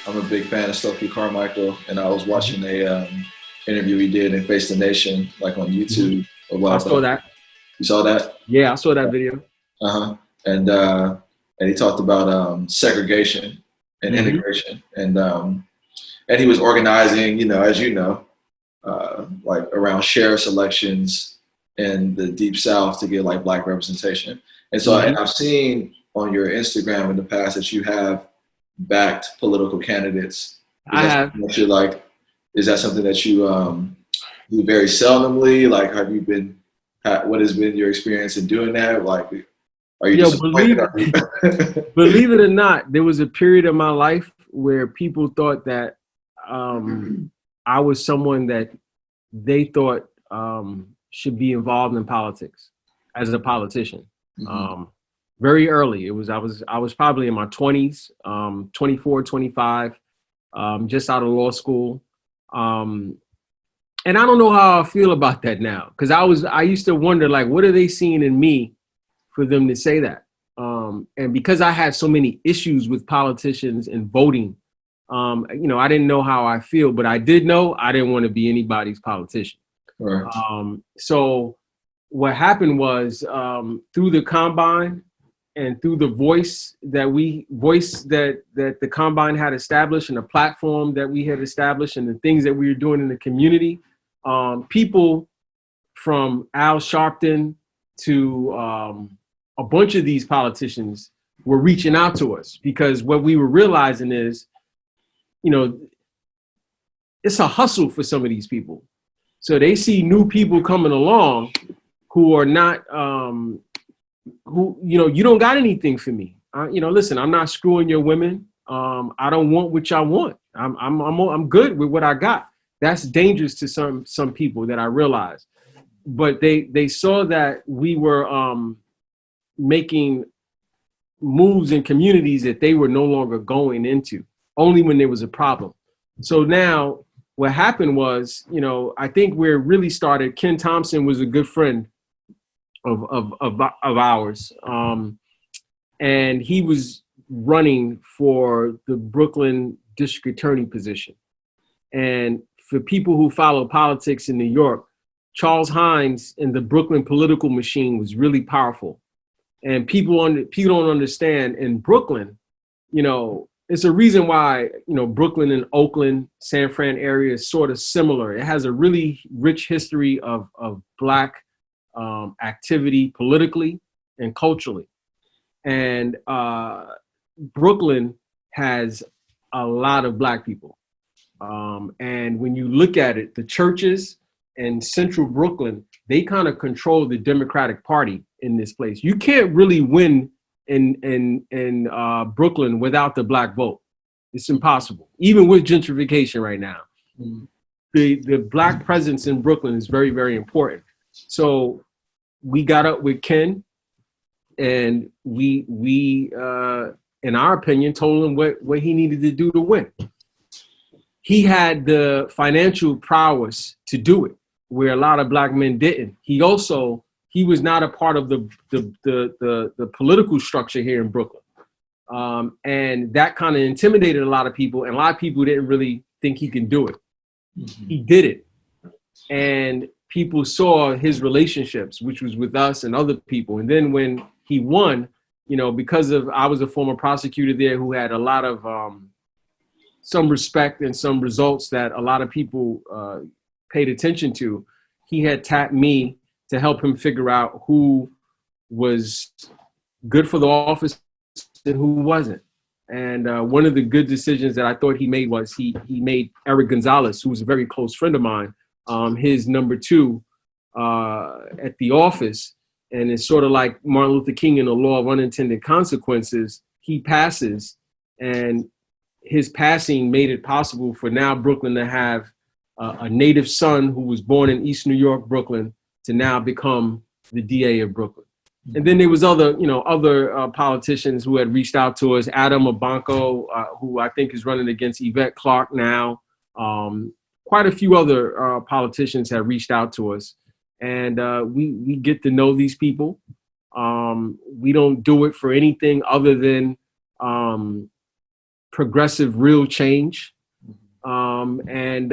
I'm a big fan of Stokely Carmichael, and I was watching a interview he did in Face the Nation, like on YouTube a I while saw back. that. You saw that? Yeah, I saw that video. Uh-huh. And uh, and he talked about segregation and Hmm. integration, and he was organizing, as you know, like around sheriff's elections in the Deep South to get like black representation. And so, and Hmm. I've seen on your Instagram in the past that you have backed political candidates. Is I that have. something that you like? Is that something that you do very seldomly? Like, have you been? What has been your experience in doing that? Like, are you Yo, disappointed? believe Are you believe it or not, there was a period of my life where people thought that I was someone that they thought should be involved in politics as a politician. Mhm. Um, Very early, I was probably in my 20s, 24, 25, just out of law school. Um, and I don't know how I feel about that now, because I used to wonder, like, what are they seeing in me for them to say that? And because I had so many issues with politicians and voting, I didn't know how I feel, but I did know I didn't want to be anybody's politician. Right. So what happened was, through the combine and through the voice that the combine had established, and the platform that we had established, and the things that we were doing in the community, people from Al Sharpton to a bunch of these politicians were reaching out to us, because what we were realizing is, you know, it's a hustle for some of these people. So they see new people coming along who are not, you don't got anything for me. Listen, I'm not screwing your women. I don't want what y'all want. I'm good with what I got. That's dangerous to some people, that I realized. But they saw that we were making moves in communities that they were no longer going into, only when there was a problem. So now what happened was, I think where it really started, Ken Thompson was a good friend of ours. And he was running for the Brooklyn district attorney position. And for people who follow politics in New York, Charles Hines in the Brooklyn political machine was really powerful. And people don't understand, in Brooklyn, it's a reason why, Brooklyn and Oakland, San Fran area is sort of similar. It has a really rich history of Black activity politically and culturally. And Brooklyn has a lot of Black people. And when you look at it, the churches in central Brooklyn, they kind of control the Democratic Party in this place. You can't really win in Brooklyn without the Black vote. It's impossible, even with gentrification right now. Mm-hmm. The Black presence in Brooklyn is very, very important. So we got up with Ken, and we in our opinion, told him what he needed to do to win. He had the financial prowess to do it, where a lot of Black men didn't. He was not a part of the political structure here in Brooklyn. And that kind of intimidated a lot of people, and a lot of people didn't really think he can do it. Mm-hmm. He did it. And people saw his relationships, which was with us and other people. And then when he won, because I was a former prosecutor there who had a lot of some respect and some results that a lot of people paid attention to, he had tapped me to help him figure out who was good for the office and who wasn't. And one of the good decisions that I thought he made was he made Eric Gonzalez, who was a very close friend of mine, his number two at the office. And it's sort of like Martin Luther King in the law of unintended consequences. He passes, and his passing made it possible for now Brooklyn to have a native son who was born in East New York, Brooklyn, to now become the DA of Brooklyn. And then there was other politicians who had reached out to us. Adam Abanco, who I think is running against Yvette Clarke now. Quite a few other politicians have reached out to us. And we get to know these people. We don't do it for anything other than progressive, real change. And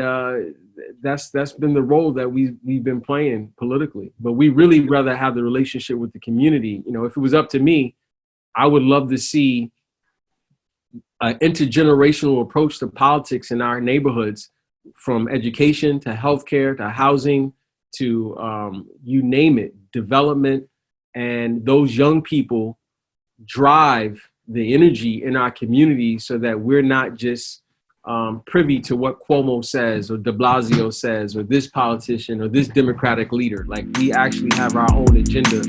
that's been the role that we've been playing politically. But we really rather have the relationship with the community. You know, if it was up to me, I would love to see an intergenerational approach to politics in our neighborhoods, from education to healthcare to housing to you name it, development. And those young people drive the energy in our community so that we're not just privy to what Cuomo says or de Blasio says or this politician or this Democratic leader. Like, we actually have our own agenda